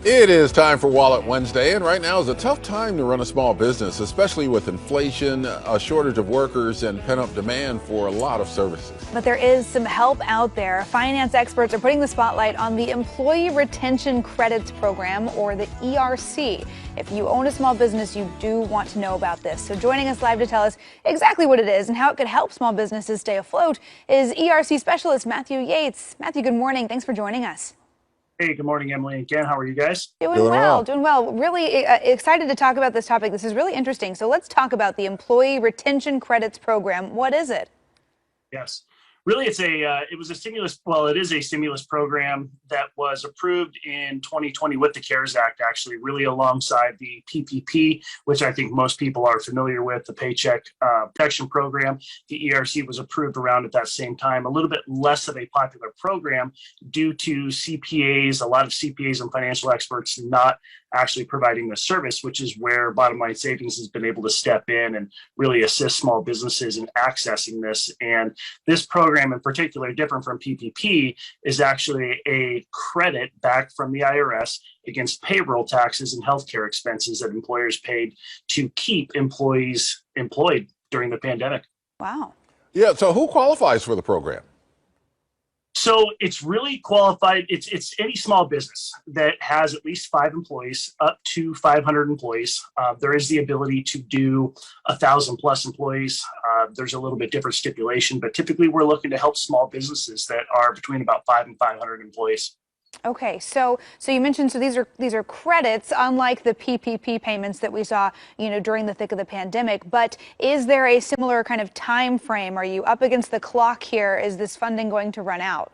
It is time for Wallet Wednesday, and right now is a tough time to run a small business, especially with inflation, a shortage of workers, and pent-up demand for a lot of services. But there is some help out there. Finance experts are putting the spotlight on the Employee Retention Credits Program, or the ERC. If you own a small business, you do want to know about this. So joining us live to tell us exactly what it is and how it could help small businesses stay afloat is ERC specialist Matthew Yates. Matthew, good morning. Thanks for joining us. Hey, good morning, Emily and Ken. How are you guys? Doing well. Really excited to talk about this topic. This is really interesting. So let's talk about the Employee Retention Credits Program. What is it? Yes. Really, it was a stimulus. Well, it is a stimulus program that was approved in 2020 with the CARES Act, actually, really alongside the PPP, which I think most people are familiar with, the Paycheck Protection Program. The ERC was approved around at that same time, a little bit less of a popular program due to CPAs, a lot of CPAs and financial experts not actually providing the service, which is where Bottomline Savings has been able to step in and really assist small businesses in accessing this. And this program in particular, different from PPP, is actually a credit back from the IRS against payroll taxes and healthcare expenses that employers paid to keep employees employed during the pandemic. Wow. Yeah, so who qualifies for the program? So it's really qualified. It's any small business that has at least 5 employees, up to 500 employees. There is the ability to do 1,000 plus employees. There's a little bit different stipulation, but typically we're looking to help small businesses that are between about 5 and 500 employees. Okay, so you mentioned these are credits, unlike the PPP payments that we saw, during the thick of the pandemic. But is there a similar kind of time frame? Are you up against the clock here? Is this funding going to run out?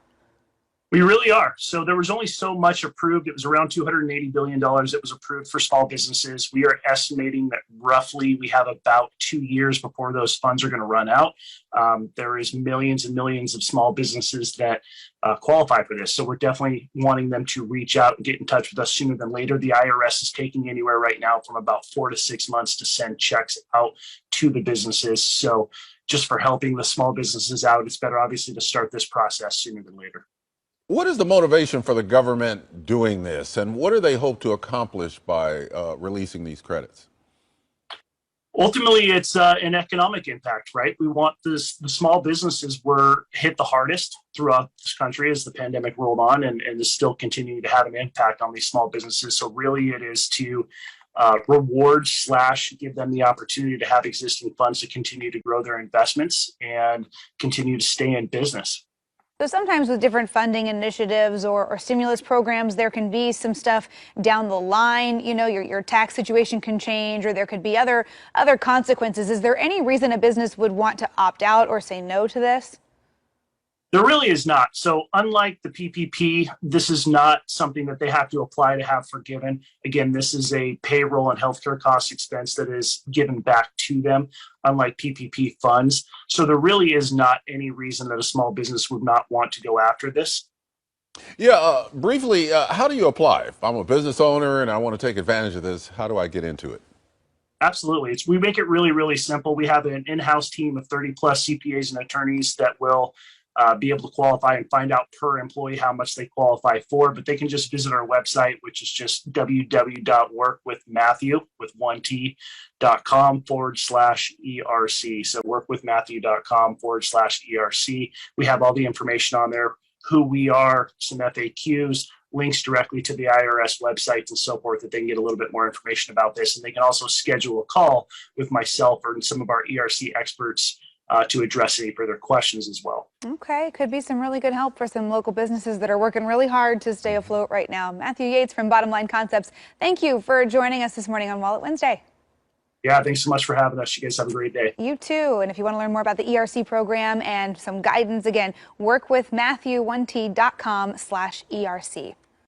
We really are. So there was only so much approved. It was around $280 billion that was approved for small businesses. We are estimating that roughly we have about 2 years before those funds are going to run out. There is millions and millions of small businesses that qualify for this. So we're definitely wanting them to reach out and get in touch with us sooner than later. The IRS is taking anywhere right now from about 4 to 6 months to send checks out to the businesses. So just for helping the small businesses out, it's better obviously to start this process sooner than later. What is the motivation for the government doing this, and what do they hope to accomplish by releasing these credits? Ultimately, it's an economic impact, right? We want the small businesses were hit the hardest throughout this country as the pandemic rolled on and is still continuing to have an impact on these small businesses. So really it is to reward / give them the opportunity to have existing funds to continue to grow their investments and continue to stay in business. So sometimes with different funding initiatives or stimulus programs, there can be some stuff down the line. Your tax situation can change, or there could be other consequences. Is there any reason a business would want to opt out or say no to this? There really is not. So unlike the PPP, this is not something that they have to apply to have forgiven. Again, this is a payroll and healthcare cost expense that is given back to them, unlike PPP funds. So there really is not any reason that a small business would not want to go after this. Yeah, briefly, how do you apply? If I'm a business owner and I want to take advantage of this, how do I get into it? Absolutely. We make it really, really simple. We have an in-house team of 30 plus CPAs and attorneys that will be able to qualify and find out per employee how much they qualify for, but they can just visit our website, which is just www.workwithmatthew.com/ERC. So workwithmatthew.com/ERC. We have all the information on there, who we are, some FAQs, links directly to the IRS websites and so forth, that they can get a little bit more information about this. And they can also schedule a call with myself or some of our ERC experts to address any further questions as well. Okay, could be some really good help for some local businesses that are working really hard to stay afloat right now. Matthew Yates from Bottomline Concepts, thank you for joining us this morning on Wallet Wednesday. Yeah, thanks so much for having us. You guys have a great day. You too. And if you want to learn more about the ERC program and some guidance, again, workwithmatthew1t.com/ERC.